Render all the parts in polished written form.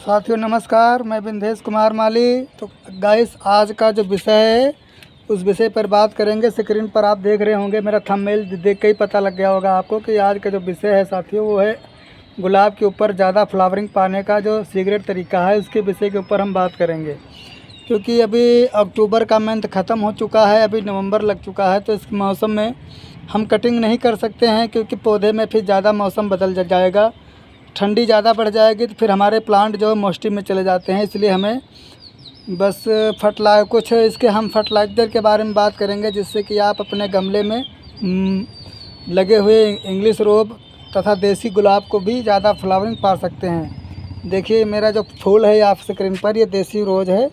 साथियों नमस्कार, मैं बिंदेश कुमार माली। तो गाइस, आज का जो विषय है उस विषय पर बात करेंगे। स्क्रीन पर आप देख रहे होंगे, मेरा थंबनेल देख के ही पता लग गया होगा आपको कि आज का जो विषय है साथियों वो है गुलाब के ऊपर ज़्यादा फ्लावरिंग पाने का जो सीक्रेट तरीका है, उसके विषय के ऊपर हम बात करेंगे। क्योंकि अभी अक्टूबर का मंथ ख़त्म हो चुका है, अभी नवंबर लग चुका है, तो इस मौसम में हम कटिंग नहीं कर सकते हैं क्योंकि पौधे में फिर ज़्यादा मौसम बदल जाएगा, ठंडी ज़्यादा बढ़ जाएगी तो फिर हमारे प्लांट जो है मोस्टिव में चले जाते हैं। इसलिए हमें बस कुछ इसके हम फर्टिलाइज़र के बारे में बात करेंगे, जिससे कि आप अपने गमले में लगे हुए इंग्लिश रोज़ तथा देसी गुलाब को भी ज़्यादा फ्लावरिंग पा सकते हैं। देखिए, मेरा जो फूल है आप स्क्रीन पर, ये देसी रोज़ है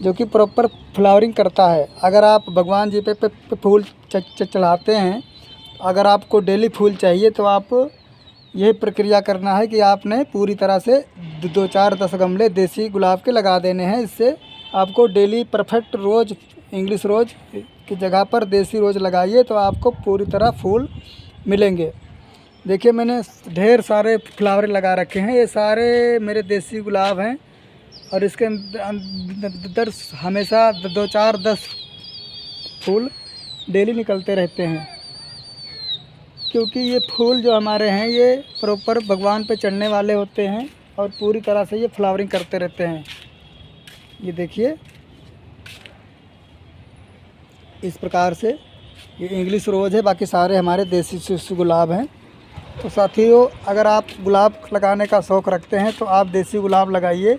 जो कि प्रॉपर फ्लावरिंग करता है। अगर आप भगवान जी पे फूल चढ़ाते हैं, अगर आपको डेली फूल चाहिए तो आप यही प्रक्रिया करना है कि आपने पूरी तरह से 2-4-10 गमले देसी गुलाब के लगा देने हैं। इससे आपको डेली परफेक्ट रोज़ इंग्लिश रोज़ की जगह पर देसी रोज़ लगाइए तो आपको पूरी तरह फूल मिलेंगे। देखिए, मैंने ढेर सारे फ्लावर लगा रखे हैं, ये सारे मेरे देसी गुलाब हैं और इसके अंदर हमेशा 2-4-10 फूल डेली निकलते रहते हैं। क्योंकि ये फूल जो हमारे हैं ये प्रॉपर भगवान पे चढ़ने वाले होते हैं और पूरी तरह से ये फ्लावरिंग करते रहते हैं। ये देखिए, इस प्रकार से ये इंग्लिश रोज़ है, बाकी सारे हमारे देसी गुलाब हैं। तो साथियों, अगर आप गुलाब लगाने का शौक़ रखते हैं तो आप देसी गुलाब लगाइए,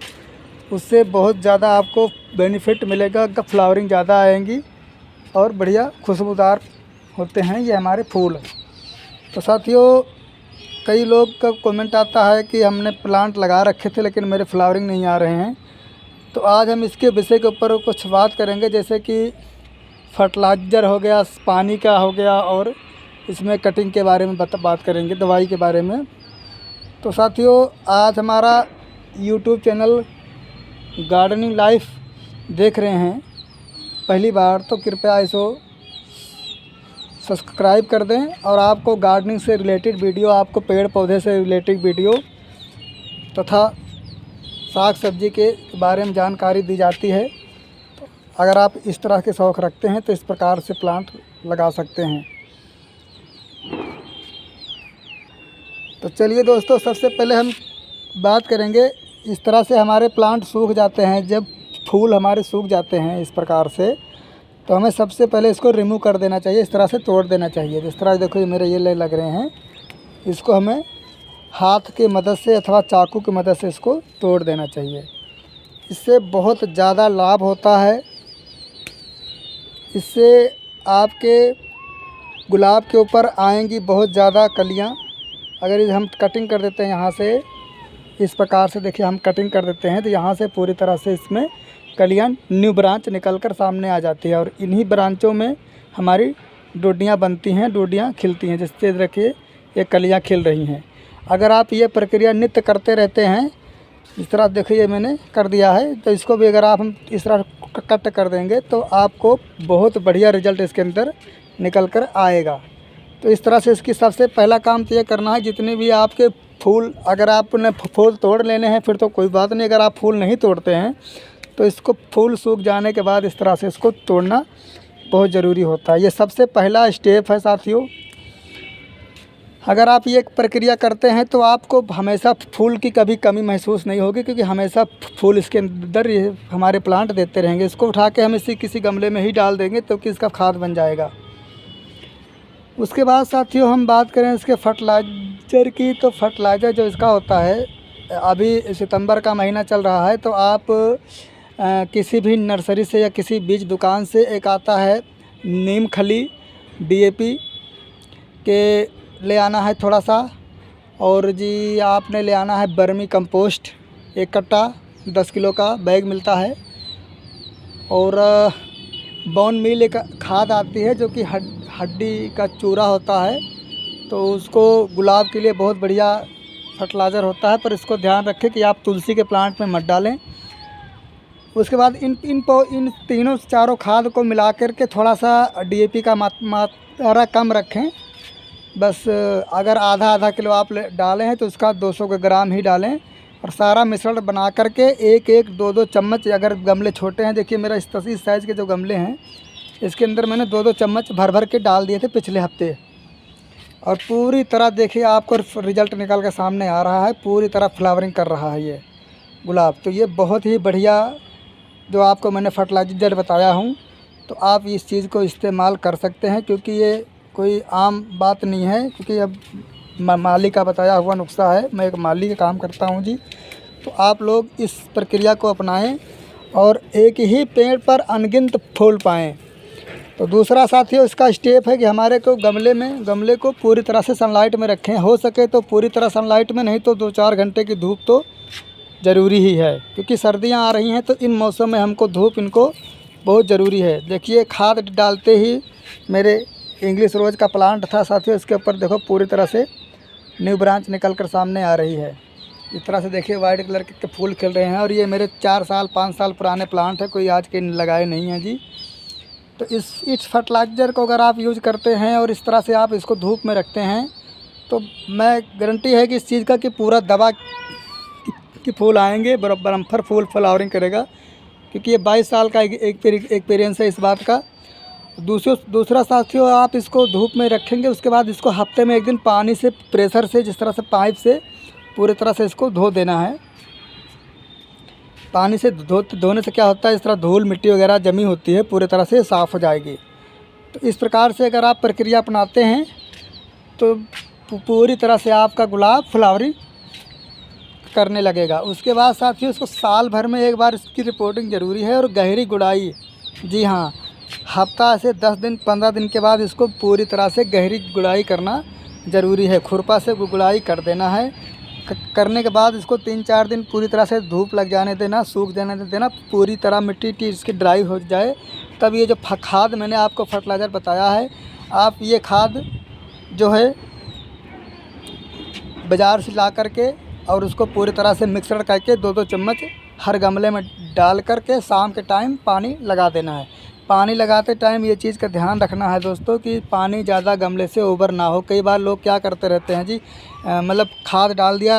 उससे बहुत ज़्यादा आपको बेनिफिट मिलेगा, फ्लावरिंग ज़्यादा आएंगी और बढ़िया खुशबूदार होते हैं ये हमारे फूल। तो साथियों, कई लोग का कमेंट आता है कि हमने प्लांट लगा रखे थे लेकिन मेरे फ्लावरिंग नहीं आ रहे हैं। तो आज हम इसके विषय के ऊपर कुछ बात करेंगे, जैसे कि फर्टिलाइज़र हो गया, पानी का हो गया, और इसमें कटिंग के बारे में बात करेंगे, दवाई के बारे में। तो साथियों, आज हमारा यूट्यूब चैनल गार्डनिंग लाइफ देख रहे हैं पहली बार तो कृपया इसको सब्सक्राइब कर दें और आपको गार्डनिंग से रिलेटेड वीडियो, आपको पेड़ पौधे से रिलेटेड वीडियो तथा साग सब्जी के बारे में जानकारी दी जाती है। तो अगर आप इस तरह के शौक़ रखते हैं तो इस प्रकार से प्लांट लगा सकते हैं। तो चलिए दोस्तों, सबसे पहले हम बात करेंगे, इस तरह से हमारे प्लांट सूख जाते हैं, जब फूल हमारे सूख जाते हैं इस प्रकार से, तो हमें सबसे पहले इसको रिमूव कर देना चाहिए, इस तरह से तोड़ देना चाहिए। इस तरह देखो, ये मेरे ये लग रहे हैं, इसको हमें हाथ की मदद से अथवा चाकू की मदद से इसको तोड़ देना चाहिए। इससे बहुत ज़्यादा लाभ होता है। इससे आपके गुलाब के ऊपर आएंगी बहुत ज़्यादा कलियां। अगर हम कटिंग कर देते हैं यहाँ से, इस प्रकार से देखिए, हम कटिंग कर देते हैं तो यहाँ से पूरी तरह से इसमें कलियां, न्यू ब्रांच निकलकर सामने आ जाती है और इन्हीं ब्रांचों में हमारी डोडियाँ बनती हैं, डोडियाँ खिलती हैं, जिससे देखिए ये कलियां खिल रही हैं। अगर आप ये प्रक्रिया नित्य करते रहते हैं, इस तरह देखिए मैंने कर दिया है, तो इसको भी अगर हम इस तरह कट कर देंगे तो आपको बहुत बढ़िया रिजल्ट इसके अंदर निकल कर आएगा। तो इस तरह से इसकी सबसे पहला काम तो ये करना है, जितने भी आपके फूल, अगर आपने फूल तोड़ लेने हैं फिर तो कोई बात नहीं। अगर आप फूल नहीं तोड़ते हैं तो इसको फूल सूख जाने के बाद इस तरह से इसको तोड़ना बहुत ज़रूरी होता है। ये सबसे पहला स्टेप है साथियों। अगर आप ये प्रक्रिया करते हैं तो आपको हमेशा फूल की कभी कमी महसूस नहीं होगी, क्योंकि हमेशा फूल इसके अंदर ये हमारे प्लांट देते रहेंगे। इसको उठा के हम इसी किसी गमले में ही डाल देंगे तो कि इसका खाद बन जाएगा। उसके बाद साथियों, हम बात करें इसके फर्टिलाइज़र की, तो फर्टिलाइज़र जो इसका होता है, अभी सितंबर का महीना चल रहा है, तो आप किसी भी नर्सरी से या किसी बीज दुकान से एक आता है नीम खली DAP के ले आना है थोड़ा सा, और जी आपने ले आना है बर्मी कंपोस्ट 1 कट्टा, 10 किलो का बैग मिलता है, और बोन मील एक खाद आती है जो कि हड्डी का चूरा होता है, तो उसको गुलाब के लिए बहुत बढ़िया फर्टिलाइज़र होता है। पर इसको ध्यान रखें कि आप तुलसी के प्लांट में मत डालें। उसके बाद इन तीनों चारों खाद को मिला कर के थोड़ा सा DAP का मात्रा कम रखें। बस अगर आधा किलो आप डालें हैं तो उसका 200 ग्राम ही डालें। और सारा मिश्रण बना करके एक एक दो दो चम्मच, अगर गमले छोटे हैं, देखिए मेरा इस साइज़ के जो गमले हैं इसके अंदर मैंने 2-2 चम्मच भर भर के डाल दिए थे पिछले हफ्ते। और पूरी तरह देखिए आपको रिज़ल्ट निकल के सामने आ रहा है, पूरी तरह फ्लावरिंग कर रहा है ये गुलाब। तो ये बहुत ही बढ़िया जो आपको मैंने फर्टिलाइज़र बताया हूँ, तो आप इस चीज़ को इस्तेमाल कर सकते हैं, क्योंकि ये कोई आम बात नहीं है, क्योंकि अब माली का बताया हुआ नुस्खा है। मैं एक माली का काम करता हूँ जी। तो आप लोग इस प्रक्रिया को अपनाएं और एक ही पेड़ पर अनगिनत फूल पाएँ। तो दूसरा साथियों इसका स्टेप है कि हमारे को गमले को पूरी तरह से सनलाइट में रखें। हो सके तो पूरी तरह सनलाइट में, नहीं तो 2-4 घंटे की धूप तो ज़रूरी ही है, क्योंकि सर्दियां आ रही हैं तो इन मौसम में हमको धूप इनको बहुत ज़रूरी है। देखिए खाद डालते ही मेरे इंग्लिश रोज़ का प्लांट था साथियों, इसके ऊपर देखो पूरी तरह से न्यू ब्रांच निकल कर सामने आ रही है। इस तरह से देखिए वाइट कलर के फूल खिल रहे हैं। और ये मेरे 4 साल 5 साल पुराने प्लांट है, कोई आज के लगाए नहीं हैं जी। तो इस फर्टिलाइज़र को अगर आप यूज़ करते हैं और इस तरह से आप इसको धूप में रखते हैं, तो मैं गारंटी है कि इस चीज़ का कि पूरा दवा कि फूल आएंगे, बरम्फर फूल फ्लावरिंग करेगा, क्योंकि ये 22 साल का एक्सपीरियंस है इस बात का। दूसरा साथियों, आप इसको धूप में रखेंगे, उसके बाद इसको हफ्ते में 1 दिन पानी से प्रेशर से, जिस तरह से पाइप से पूरी तरह से इसको धो देना है। पानी से धोने से क्या होता है, इस तरह धूल मिट्टी वगैरह जमी होती है पूरी तरह से साफ़ हो जाएगी। तो इस प्रकार से अगर आप प्रक्रिया अपनाते हैं तो पूरी तरह से आपका गुलाब फ्लावरिंग करने लगेगा। उसके बाद साथियों इसको साल भर में एक बार इसकी रिपोर्टिंग ज़रूरी है। और गहरी गुड़ाई, जी हाँ, हफ्ता से 10 दिन 15 दिन के बाद इसको पूरी तरह से गहरी गुड़ाई करना ज़रूरी है। खुरपा से गुड़ाई कर देना है। करने के बाद इसको 3-4 दिन पूरी तरह से धूप लग जाने देना, सूख जाने देना, पूरी तरह मिट्टी इसकी ड्राई हो जाए। तब ये जो खाद मैंने आपको फर्टिलाइज़र बताया है, आप ये खाद जो है बाज़ार से ला करके और उसको पूरी तरह से मिक्सर करके 2-2 चम्मच हर गमले में डाल करके शाम के टाइम पानी लगा देना है। पानी लगाते टाइम ये चीज़ का ध्यान रखना है दोस्तों कि पानी ज़्यादा गमले से ओवर ना हो। कई बार लोग क्या करते रहते हैं जी, मतलब खाद डाल दिया,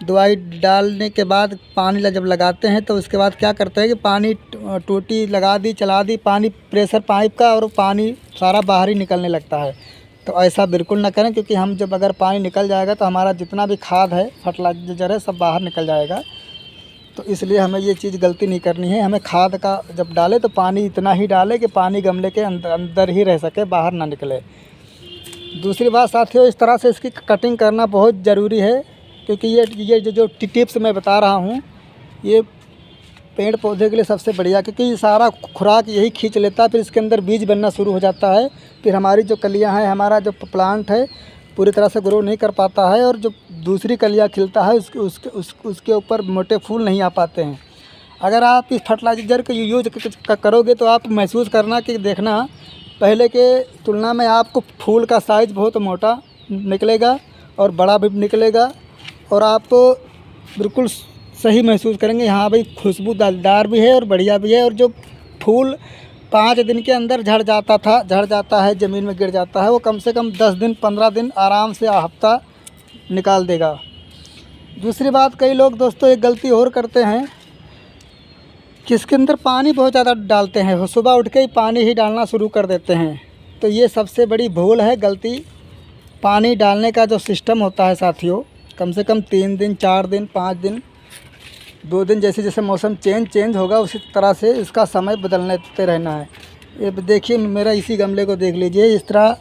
दवाई डालने के बाद पानी जब लगाते हैं तो उसके बाद क्या करते हैं कि पानी टूटी लगा दी, चला दी, पानी प्रेशर पाइप का, और पानी सारा बाहर ही निकलने लगता है। तो ऐसा बिल्कुल ना करें, क्योंकि हम जब अगर पानी निकल जाएगा तो हमारा जितना भी खाद है, फर्टिलाइज़र है, सब बाहर निकल जाएगा। तो इसलिए हमें ये चीज़ गलती नहीं करनी है। हमें खाद का जब डालें तो पानी इतना ही डालें कि पानी गमले के अंदर ही रह सके, बाहर ना निकले। दूसरी बात साथियों, इस तरह से इसकी कटिंग करना बहुत ज़रूरी है, क्योंकि ये जो टिप्स मैं बता रहा हूँ ये पेड़ पौधे के लिए सबसे बढ़िया, क्योंकि ये सारा खुराक यही खींच लेता है। फिर इसके अंदर बीज बनना शुरू हो जाता है। फिर हमारी जो कलियाँ हैं, हमारा जो प्लांट है पूरी तरह से ग्रो नहीं कर पाता है, और जो दूसरी कलियाँ खिलता है उसके ऊपर मोटे फूल नहीं आ पाते हैं। अगर आप इस फर्टिलाइज़र को यूज करोगे तो आप महसूस करना कि देखना पहले के तुलना में आपको फूल का साइज़ बहुत मोटा निकलेगा और बड़ा भी निकलेगा, और आप बिल्कुल सही महसूस करेंगे, हाँ भाई खुशबूदार भी है और बढ़िया भी है। और जो फूल 5 दिन के अंदर झड़ जाता है, ज़मीन में गिर जाता है, वो कम से कम 10 दिन 15 दिन आराम से हफ्ता निकाल देगा। दूसरी बात, कई लोग दोस्तों एक गलती और करते हैं कि इसके अंदर पानी बहुत ज़्यादा डालते हैं, वो सुबह उठ के ही पानी ही डालना शुरू कर देते हैं। तो ये सबसे बड़ी भूल है, गलती। पानी डालने का जो सिस्टम होता है साथियों, कम से कम 3 दिन 4 दिन 5 दिन 2 दिन, जैसे जैसे मौसम चेंज होगा उसी तरह से इसका समय बदलते रहना है। ये देखिए मेरा इसी गमले को देख लीजिए, इस तरह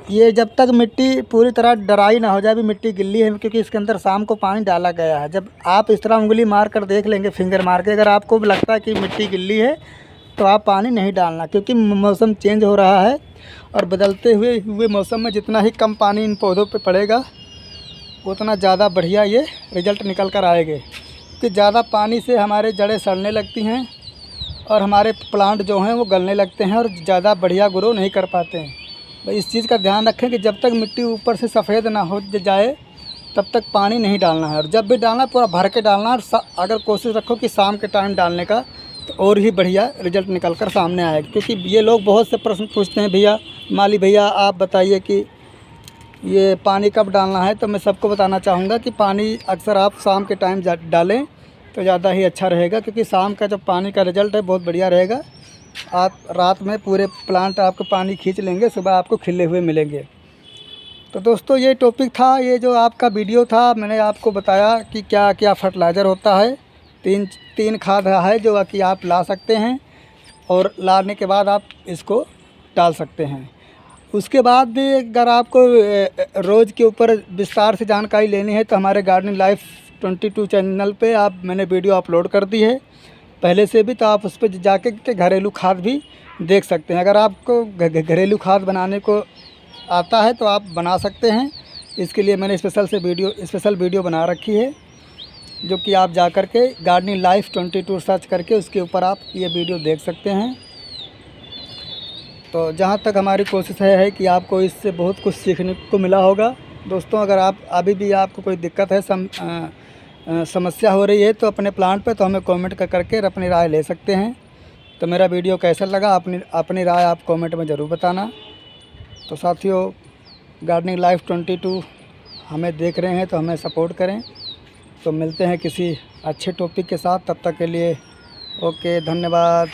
ये जब तक मिट्टी पूरी तरह ड्राई ना हो जाए, अभी मिट्टी गिल्ली है क्योंकि इसके अंदर शाम को पानी डाला गया है। जब आप इस तरह उंगली मार कर देख लेंगे, फिंगर मार के, अगर आपको लगता है कि मिट्टी गिल्ली है तो आप पानी नहीं डालना, क्योंकि मौसम चेंज हो रहा है। और बदलते हुए मौसम में जितना ही कम पानी इन पौधों पे पड़ेगा उतना ज़्यादा बढ़िया ये रिज़ल्ट निकल कर आएंगे। कि ज़्यादा पानी से हमारे जड़ें सड़ने लगती हैं और हमारे प्लांट जो हैं वो गलने लगते हैं और ज़्यादा बढ़िया ग्रो नहीं कर पाते हैं। भाई इस चीज़ का ध्यान रखें कि जब तक मिट्टी ऊपर से सफ़ेद ना हो जाए तब तक पानी नहीं डालना है, और जब भी डालना पूरा भर के डालना। और अगर कोशिश रखो कि शाम के टाइम डालने का, तो और ही बढ़िया रिज़ल्ट निकल कर सामने आएगा। क्योंकि ये लोग बहुत से प्रश्न पूछते हैं, भैया माली भैया आप बताइए कि ये पानी कब डालना है, तो मैं सबको बताना चाहूँगा कि पानी अक्सर आप शाम के टाइम डालें तो ज़्यादा ही अच्छा रहेगा, क्योंकि शाम का जो पानी का रिज़ल्ट है बहुत बढ़िया रहेगा। आप रात में पूरे प्लांट आपको पानी खींच लेंगे, सुबह आपको खिले हुए मिलेंगे। तो दोस्तों ये टॉपिक था, ये जो आपका वीडियो था, मैंने आपको बताया कि क्या क्या फर्टिलाइज़र होता है। तीन खाद है जो कि आप ला सकते हैं, और लाने के बाद आप इसको डाल सकते हैं। उसके बाद अगर आपको रोज़ के ऊपर विस्तार से जानकारी लेनी है तो हमारे गार्डनिंग लाइफ 22 चैनल पे मैंने वीडियो अपलोड कर दी है पहले से भी, तो आप उस पर जाके के घरेलू खाद भी देख सकते हैं। अगर आपको घरेलू खाद बनाने को आता है तो आप बना सकते हैं। इसके लिए मैंने स्पेशल वीडियो बना रखी है, जो कि आप जा कर के गार्डनिंग लाइफ 22 सर्च करके उसके ऊपर आप ये वीडियो देख सकते हैं। तो जहाँ तक हमारी कोशिश है कि आपको इससे बहुत कुछ सीखने को मिला होगा। दोस्तों अगर आप अभी भी आपको कोई दिक्कत है, समस्या हो रही है तो अपने प्लांट पे, तो हमें कमेंट करके अपनी राय ले सकते हैं। तो मेरा वीडियो कैसा लगा, अपनी राय आप कमेंट में ज़रूर बताना। तो साथियों, गार्डनिंग लाइफ 22 हमें देख रहे हैं तो हमें सपोर्ट करें। तो मिलते हैं किसी अच्छे टॉपिक के साथ, तब तक के लिए ओके, धन्यवाद।